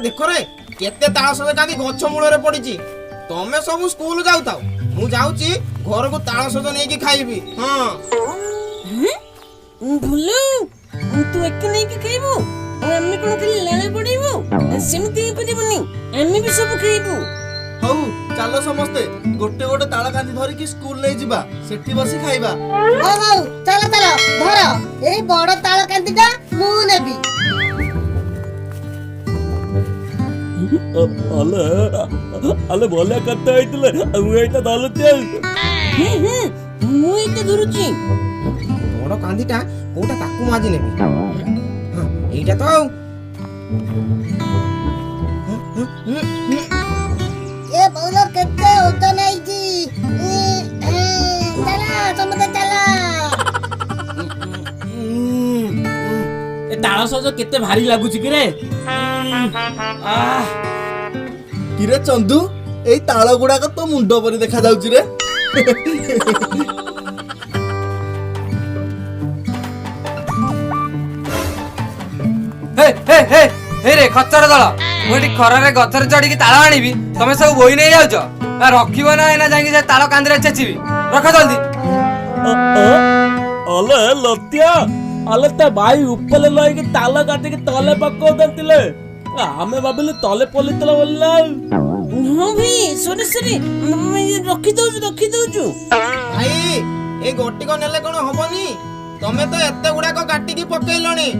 देख रे केते ताल सज कांदी गछ मूल रे पड़िची तमे सब स्कूल जाउ ताऊ मु जाउची घर को ताल सज नै की खाइबी हां भुलु तू एक नै की खाइबो और हम कोन खाली लेले पड़िबो सेमती पड़िबोनी हम भी सब खाइबो हौ चलो समस्ते गोटे गोटे ताल कांदी धरि की स्कूल ले जिबा सेठी बसी खाइबा हो हो चलो चलो धर ए बड़ ताल कांदीटा मु नेबी अले अले बोले करते आइतले मु एटा धलते मु एटा धरुची बड़ कांदीटा कोटा ताकू माजी नेबी हां एटा तो ए बोलो केते ओतो नै जी चला समझे चला ए ताळ सज केते भारी लागुची कि रे किरे चंदू एई ताळ गुडाक तो मुंडो परी देखा जाउची रे हे हे हे हे रे खच्चर दल मुझे खरारे गछरे चढ़ी ताल आनिबी तमे सब बोई नहीं जाउछ रखिबो ना एना जांगी से ताल कांदरे चेचिबी रख जल्दी अले लतिया अले त भाई ऊपर लई के ताल काटे के तले पक्को दंतिले हमें भाबिले तले पलितला बोलला हां भाई सॉरी सॉरी मैं रखी दउछु भाई ए गोटी को नेले कोन होबनी तमे तो एते गुडा को काटी की पकेइलणी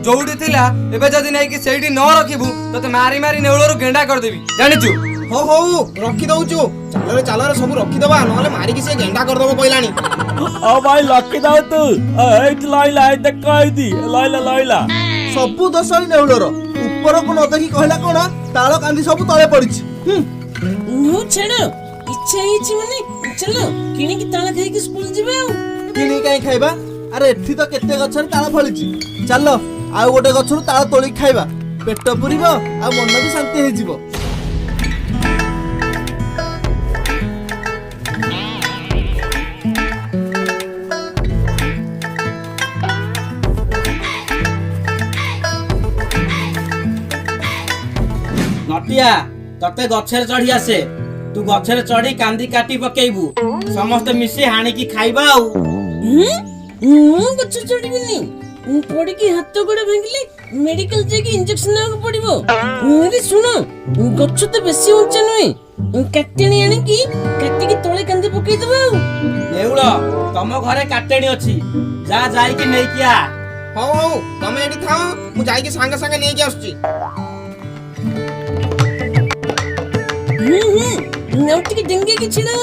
जोउडी थिला एबे जदी नै कि सेठी न रखिबू तते मारी मारी नेउळरो गेंडा कर देबी जानिचू हो रखी दउछु चाल रे सब रखी दबा नहले मारी की से गेंडा कर दबो कइलानी ओ भाई लकी दाउ तू एट लाइला ए देख आइदी लाइला सबु दसई नेउलर ऊपर को न देखि कहला कोन ताल कांदी सब तळे पड़िछि नु छेड़ इच्छा हिची माने चलो किनी की ताला खाई के स्कूल जिबे किनी काई खाइबा अरे एठी तो केते गछर ताल फळिछि चलो आउ गोटे गछरु ताल तोली खाइबा पेट पुरिबो आ मन भी शांति हे जिवो नटिया तते गछरे चढ़ी आसे तू गछरे चढ़ी कांदी काटी पकेइबू समस्त मिसी हाणी की खाइबा आउ मु गछ चढ़ीबिनी पड़ी की हाथ गोड़ भांगिले मेडिकल जाके इंजेक्शन लेवा पड़िबो मेरी सुनो गछ तो बेसी ऊंचा नय काटेणी आनी की काटी की तळे कांदी पकेइ दबा नेउळ तम घरे काटेणी अछि जा जाई के नै किया हो तमे एठी थाओ मु जाई के संगे संगे नै के आछी नौटी की डंगे की छिड़ा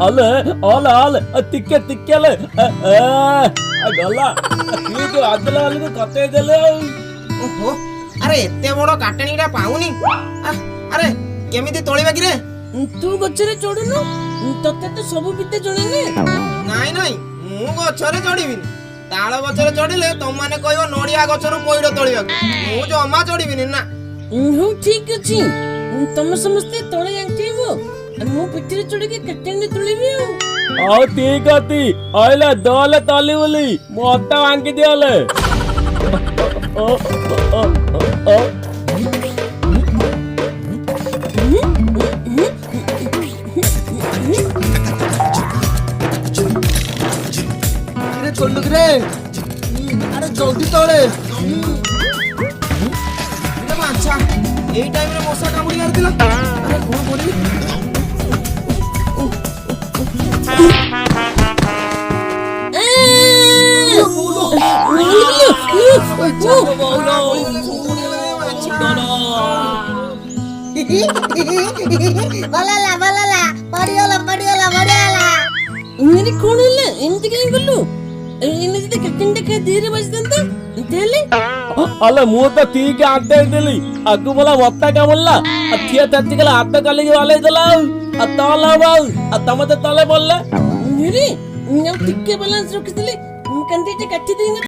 अले तिक्के ले गला तू तो आदला वाले को कते देले ओहो अरे एते बड़ काटणीटा पाउनी अरे केमिति तोळीबा कि रे तू गछरे चढ़ुनु तते तो सब बिते जणे ने नाई मु गछरे चढ़ीबिनी ताळ गछरे चढ़िले तुम माने कहबो नडिया गछरु पइड तोळीबा मु जमा चढ़ीबिनी ना ठीक अछि तुम समझते तळे आंटीबो मु पिठरे चढ़ के कटेने तोळीबी ओ ठीक अति आइले दले तली बोली मोटा वांकी दियाले अरे चोलुक रे अरे जल्दी तळे अच्छा एई टाइम रे मशा कामुडी आरतिला अरे कोन बोली बलाला पडियोला मेरी कोन हले एंती कहीं गल्लू एने जते कटिंग के धीरे बजदंत देले अले मु तो ठीक आते देली अगु बोला वत्ता का बोलला अथिया तत्तिकला हाथ काली वाले दला अतला बाल अतमते तले बोलले मेरी न्यू टिक्के बैलेंस रखितली कंदी काटी देना